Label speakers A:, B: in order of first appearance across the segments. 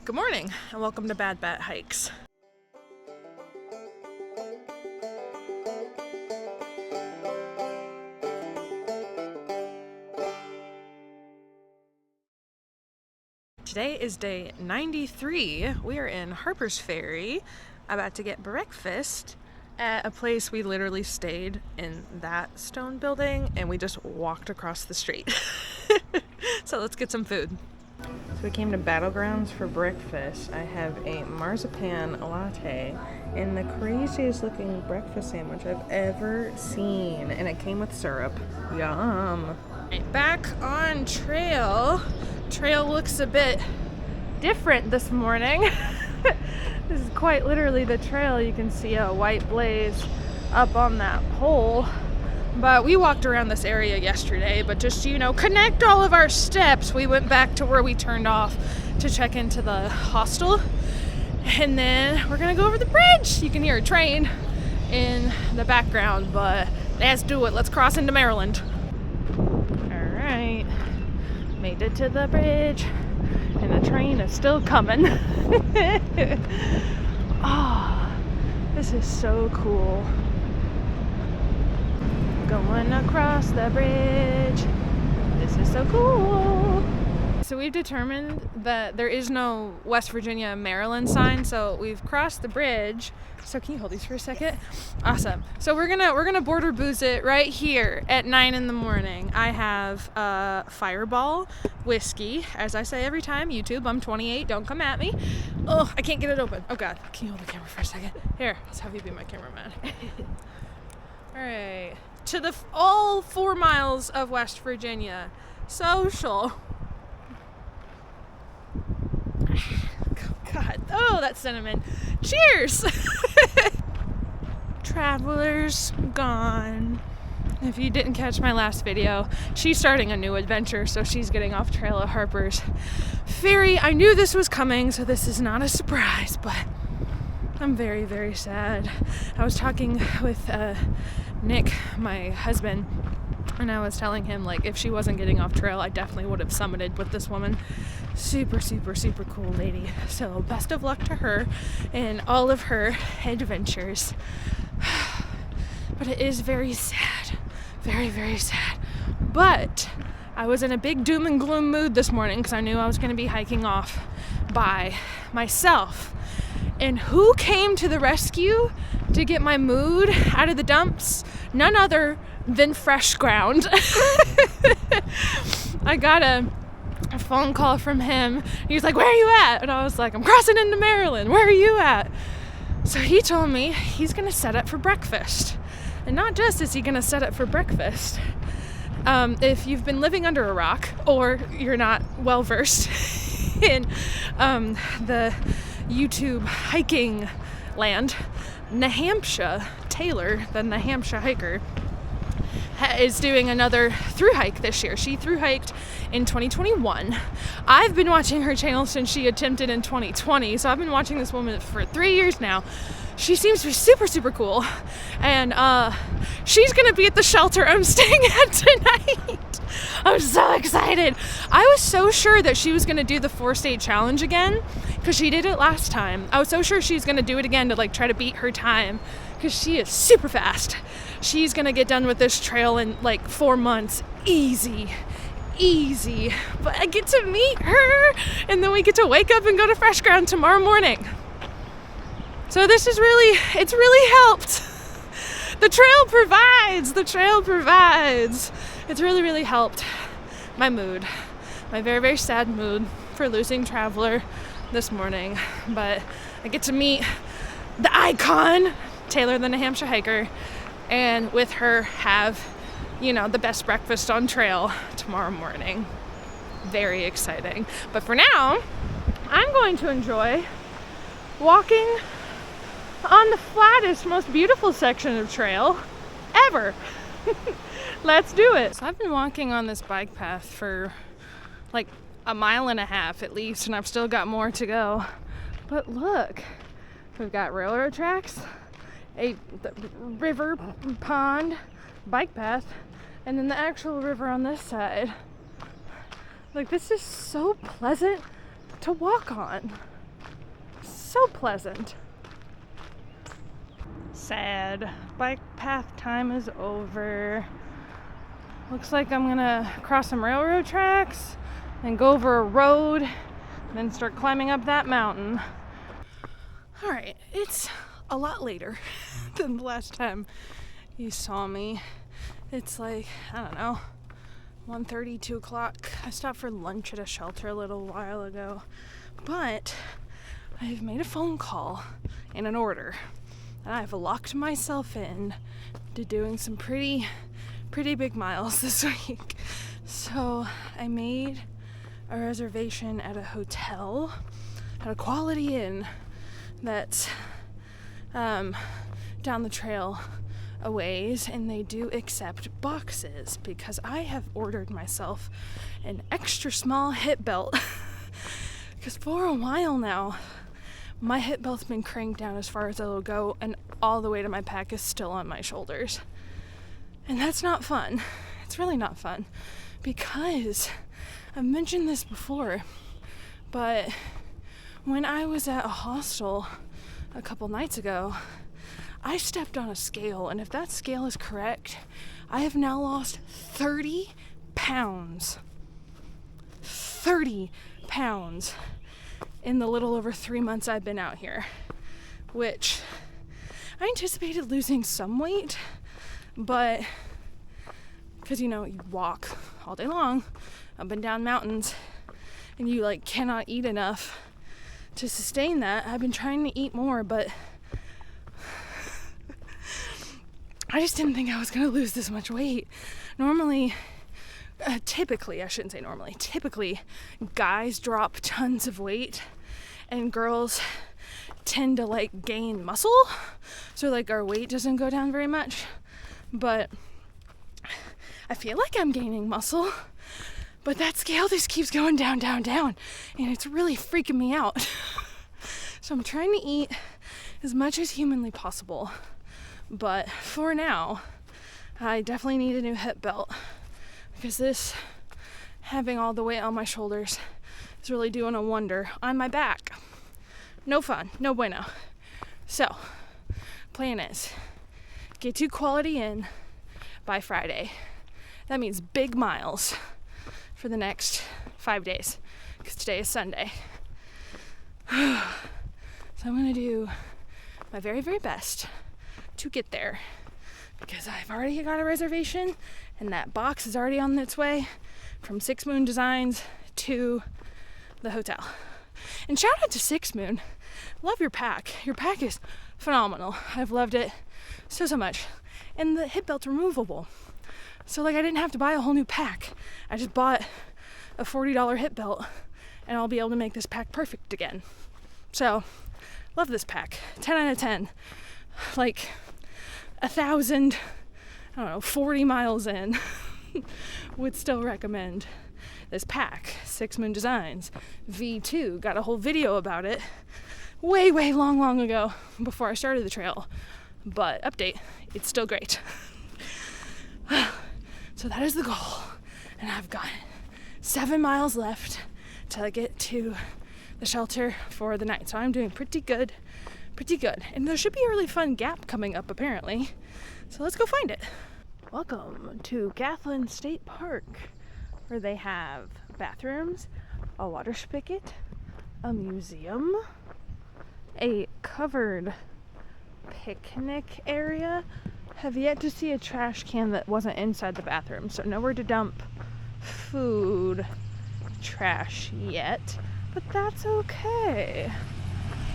A: Good morning and welcome to Bad Bat Hikes. Today is day 93. We are in Harper's Ferry, about to get breakfast at a place we literally stayed in that stone building and we just walked across the street. So let's get some food. So we came to Battlegrounds for breakfast. I have a marzipan latte and the craziest looking breakfast sandwich I've ever seen. And it came with syrup. Yum. Right, back on trail. Trail looks a bit different this morning. This is quite literally the trail. You can see a white blaze up on that pole. But we walked around this area yesterday, but just, connect all of our steps. We went back to where we turned off to check into the hostel. And then we're gonna go over the bridge. You can hear a train in the background, but let's do it. Let's cross into Maryland. All right, made it to the bridge and the train is still coming. Oh, this is so cool. Going across the bridge. This is so cool. So we've determined that there is no West Virginia, Maryland sign, so we've crossed the bridge. So can you hold these for a second? Awesome. So we're gonna border booze it right here at 9 in the morning. I have Fireball whiskey, as I say every time. YouTube, I'm 28. Don't come at me. Oh, I can't get it open. Oh God, can you hold the camera for a second? Here, let's have you be my cameraman. All right. To all 4 miles of West Virginia. Social. God, oh, that cinnamon. Cheers! Travelers gone. If you didn't catch my last video, she's starting a new adventure, so she's getting off trail at Harper's Ferry. I knew this was coming, so this is not a surprise, but I'm very, very sad. I was talking with Nick, my husband, and I was telling him, if she wasn't getting off trail, I definitely would have summited with this woman. Super, super, super cool lady. So best of luck to her in all of her adventures. But it is very sad. Very, very sad. But I was in a big doom and gloom mood this morning because I knew I was going to be hiking off by myself. And who came to the rescue to get my mood out of the dumps? None other than Fresh Ground. I got a phone call from him. He was like, "Where are you at?" And I was like, "I'm crossing into Maryland. Where are you at?" So he told me he's going to set up for breakfast. And not just is he going to set up for breakfast. If you've been living under a rock or you're not well versed in the YouTube hiking land, New Hampshire, Taylor, the New Hampshire hiker, is doing another through hike this year. She through hiked in 2021. I've been watching her channel since she attempted in 2020, so I've been watching this woman for 3 years now. She seems to be super, super cool, and she's gonna be at the shelter I'm staying at tonight. I'm so excited. I was so sure that she was gonna do the 4-state challenge again, because she did it last time. I was so sure she's gonna do it again to try to beat her time, because she is super fast. She's gonna get done with this trail in 4 months. Easy. But I get to meet her, and then we get to wake up and go to Fresh Ground tomorrow morning. So this is it's really helped. The trail provides. It's really, really helped my mood. My very, very sad mood for losing Traveler this morning. But I get to meet the icon, Taylor the New Hampshire hiker, and with her have, the best breakfast on trail tomorrow morning. Very exciting. But for now, I'm going to enjoy walking on the flattest, most beautiful section of trail ever. Let's do it. So I've been walking on this bike path for a mile and a half at least, and I've still got more to go. But look, we've got railroad tracks, a river, pond, bike path, and then the actual river on this side. This is so pleasant to walk on. So pleasant. Sad. Bike path time is over. Looks like I'm gonna cross some railroad tracks and go over a road and then start climbing up that mountain. All right, it's a lot later than the last time you saw me. It's like, I don't know, 1:30, 2 o'clock. I stopped for lunch at a shelter a little while ago, but I've made a phone call and an order, and I've locked myself in to doing some pretty big miles this week. So I made a reservation at a hotel, at a Quality Inn that's down the trail a ways, and they do accept boxes because I have ordered myself an extra small hip belt because for a while now my hip belt's been cranked down as far as it'll go, and all the weight of my pack is still on my shoulders. And that's not fun. It's really not fun because I've mentioned this before, but when I was at a hostel a couple nights ago, I stepped on a scale, and if that scale is correct, I have now lost 30 pounds. 30 pounds in the little over 3 months I've been out here, which I anticipated losing some weight, but because, you walk all day long up and down mountains and you cannot eat enough to sustain that. I've been trying to eat more, but I just didn't think I was going to lose this much weight. Typically, guys drop tons of weight and girls tend to gain muscle, so our weight doesn't go down very much. But I feel like I'm gaining muscle, but that scale just keeps going down, and it's really freaking me out. So I'm trying to eat as much as humanly possible, but for now I definitely need a new hip belt because this having all the weight on my shoulders is really doing a wonder on my back. No fun, no bueno. So plan is get to Quality Inn by Friday. That means big miles for the next 5 days because today is Sunday. So I'm going to do my very, very best to get there because I've already got a reservation and that box is already on its way from Six Moon Designs to the hotel. And shout out to Six Moon. Love your pack. Your pack is phenomenal. I've loved it so much. And the hip belt's removable. So I didn't have to buy a whole new pack. I just bought a $40 hip belt and I'll be able to make this pack perfect again. So love this pack. 10 out of 10. 40 miles in would still recommend this pack. Six Moon Designs V2. Got a whole video about it way long ago before I started the trail. But update, it's still great. So that is the goal. And I've got 7 miles left till I get to the shelter for the night. So I'm doing pretty good. And there should be a really fun gap coming up apparently. So let's go find it. Welcome to Gatlin State Park, where they have bathrooms, a water spigot, a museum, a covered picnic area. Have yet to see a trash can that wasn't inside the bathroom, so nowhere to dump food trash yet, but that's okay.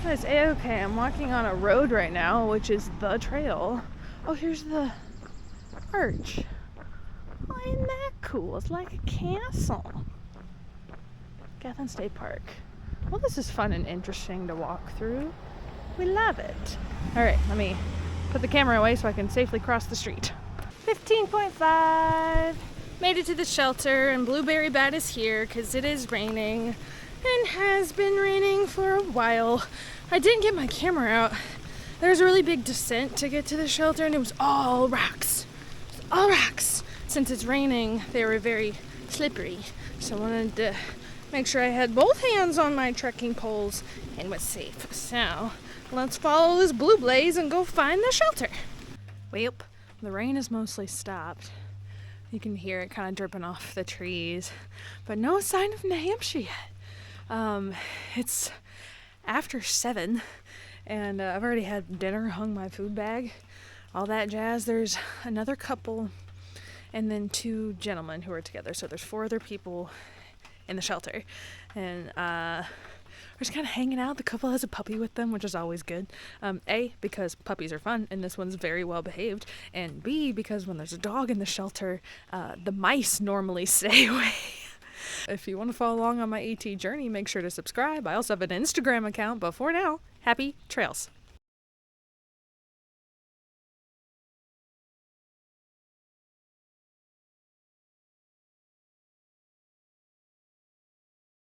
A: That is a-okay. I'm walking on a road right now, which is the trail. Oh, here's the arch. Oh, isn't that cool? It's like a castle. Gatlin State Park. Well, this is fun and interesting to walk through. We love it. All right, let me put the camera away so I can safely cross the street. 15.5. Made it to the shelter, and Blueberry Bat is here because it is raining and has been raining for a while. I didn't get my camera out. There's a really big descent to get to the shelter, and it was all rocks. All rocks. Since it's raining, they were very slippery, so I wanted to Make sure I had both hands on my trekking poles and was safe. So, let's follow this blue blaze and go find the shelter. Well, the rain has mostly stopped. You can hear it kind of dripping off the trees, but no sign of New Hampshire yet. It's after 7, and I've already had dinner, hung my food bag, all that jazz. There's another couple and then 2 gentlemen who are together, so there's 4 other people in the shelter, and we're just kind of hanging out. The couple has a puppy with them, which is always good. A, because puppies are fun, and this one's very well behaved, and B, because when there's a dog in the shelter, the mice normally stay away. If you want to follow along on my AT journey, make sure to subscribe. I also have an Instagram account, but for now, happy trails.